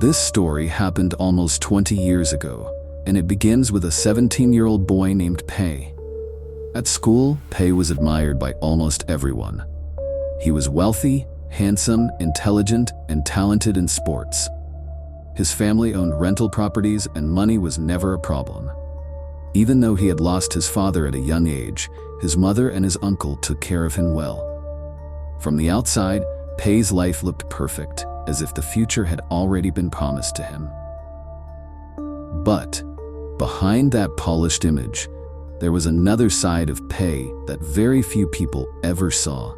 This story happened almost 20 years ago, and it begins with a 17-year-old boy named Pei. At school, Pei was admired by almost everyone. He was wealthy, handsome, intelligent, and talented in sports. His family owned rental properties and money was never a problem. Even though he had lost his father at a young age, his mother and his uncle took care of him well. From the outside, Pei's life looked perfect, as if the future had already been promised to him. But behind that polished image, there was another side of Pei that very few people ever saw.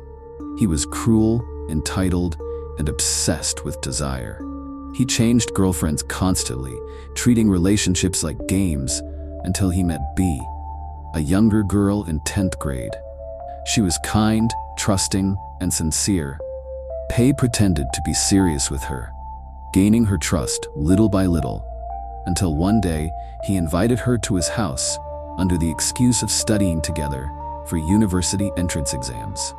He was cruel, entitled, and obsessed with desire. He changed girlfriends constantly, treating relationships like games, until he met B, a younger girl in 10th grade. She was kind, trusting, and sincere. Pei pretended to be serious with her, gaining her trust little by little, until one day he invited her to his house under the excuse of studying together for university entrance exams.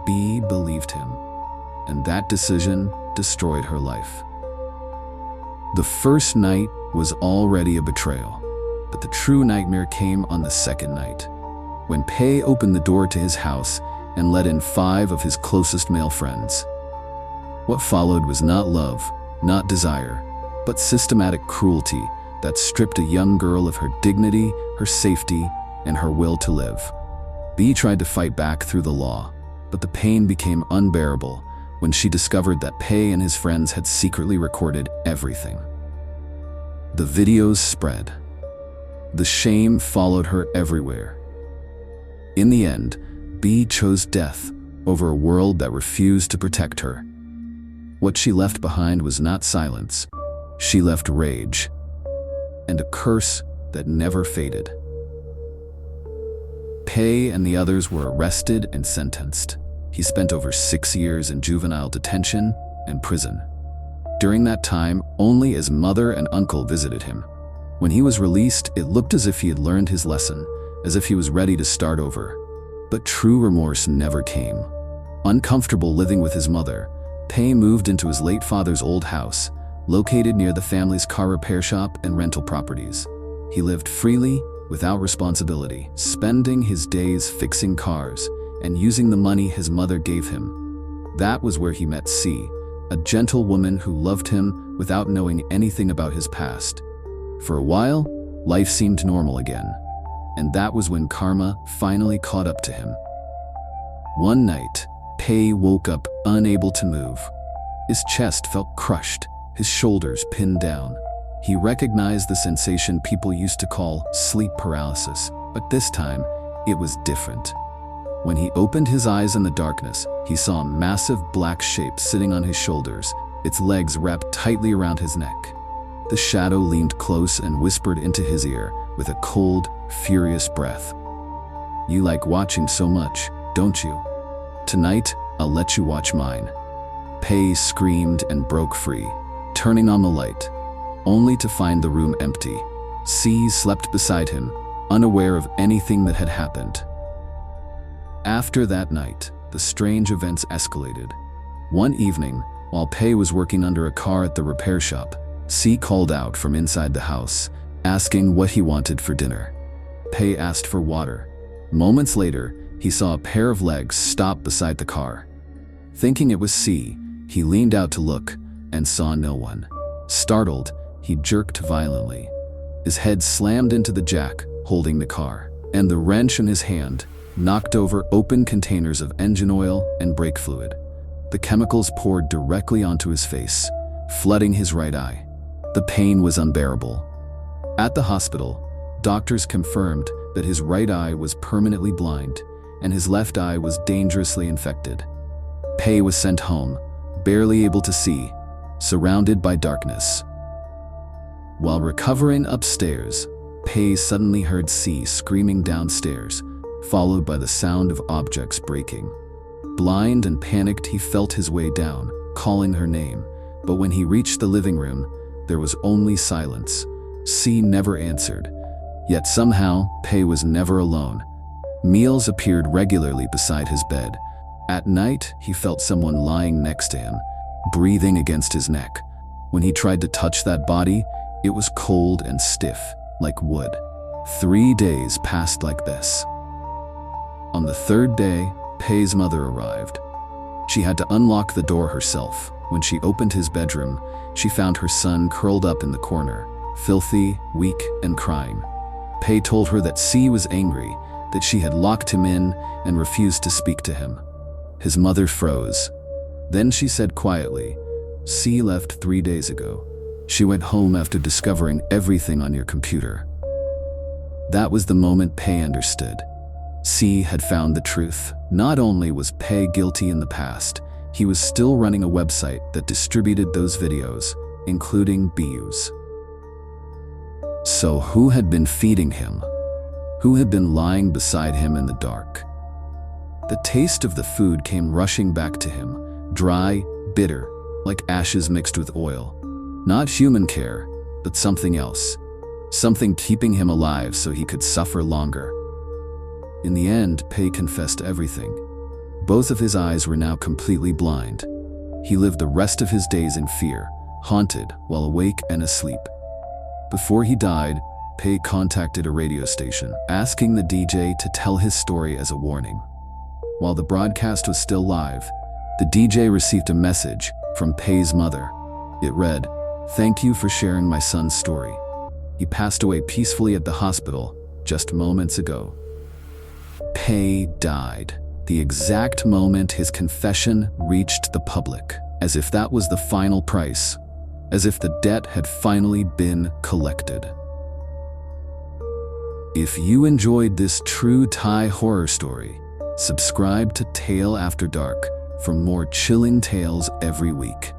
B believed him, and that decision destroyed her life. The first night was already a betrayal, but the true nightmare came on the second night, when Pei opened the door to his house and let in 5 of his closest male friends. What followed was not love, not desire, but systematic cruelty that stripped a young girl of her dignity, her safety, and her will to live. B tried to fight back through the law, but the pain became unbearable when she discovered that Pei and his friends had secretly recorded everything. The videos spread. The shame followed her everywhere. In the end, B chose death over a world that refused to protect her. What she left behind was not silence. She left rage, and a curse that never faded. Pei and the others were arrested and sentenced. He spent over 6 years in juvenile detention and prison. During that time, only his mother and uncle visited him. When he was released, it looked as if he had learned his lesson, as if he was ready to start over. But true remorse never came. Uncomfortable living with his mother, Pei moved into his late father's old house, located near the family's car repair shop and rental properties. He lived freely, without responsibility, spending his days fixing cars and using the money his mother gave him. That was where he met C, a gentle woman who loved him without knowing anything about his past. For a while, life seemed normal again, and that was when karma finally caught up to him. One night, Pei woke up unable to move. His chest felt crushed, his shoulders pinned down. He recognized the sensation people used to call sleep paralysis, but this time, it was different. When he opened his eyes in the darkness, he saw a massive black shape sitting on his shoulders, its legs wrapped tightly around his neck. The shadow leaned close and whispered into his ear with a cold, furious breath. "You like watching so much, don't you? Tonight, I'll let you watch mine." Pei screamed and broke free, turning on the light, only to find the room empty. C slept beside him, unaware of anything that had happened. After that night, the strange events escalated. One evening, while Pei was working under a car at the repair shop, C called out from inside the house, asking what he wanted for dinner. Pei asked for water. Moments later, he saw a pair of legs stop beside the car. Thinking it was C, he leaned out to look and saw no one. Startled, he jerked violently. His head slammed into the jack holding the car, and the wrench in his hand knocked over open containers of engine oil and brake fluid. The chemicals poured directly onto his face, flooding his right eye. The pain was unbearable. At the hospital, doctors confirmed that his right eye was permanently blind and his left eye was dangerously infected. Pei was sent home, barely able to see, surrounded by darkness. While recovering upstairs, Pei suddenly heard C screaming downstairs, followed by the sound of objects breaking. Blind and panicked, he felt his way down, calling her name, but when he reached the living room, there was only silence. C never answered, yet somehow Pei was never alone. Meals appeared regularly beside his bed. At night, he felt someone lying next to him, breathing against his neck. When he tried to touch that body, it was cold and stiff, like wood. 3 days passed like this. On the third day, Pei's mother arrived. She had to unlock the door herself. When she opened his bedroom, she found her son curled up in the corner, filthy, weak, and crying. Pei told her that C was angry, that she had locked him in and refused to speak to him. His mother froze. Then she said quietly, "C left 3 days ago. She went home after discovering everything on your computer." That was the moment Pei understood. C had found the truth. Not only was Pei guilty in the past, he was still running a website that distributed those videos, including BUs. So who had been feeding him? Who had been lying beside him in the dark? The taste of the food came rushing back to him, dry, bitter, like ashes mixed with oil. Not human care, but something else. Something keeping him alive so he could suffer longer. In the end, Pei confessed everything. Both of his eyes were now completely blind. He lived the rest of his days in fear, haunted while awake and asleep. Before he died, Pei contacted a radio station, asking the DJ to tell his story as a warning. While the broadcast was still live, the DJ received a message from Pei's mother. It read, "Thank you for sharing my son's story. He passed away peacefully at the hospital just moments ago." Pei died the exact moment his confession reached the public, as if that was the final price, as if the debt had finally been collected. If you enjoyed this true Thai horror story, subscribe to Tale After Dark for more chilling tales every week.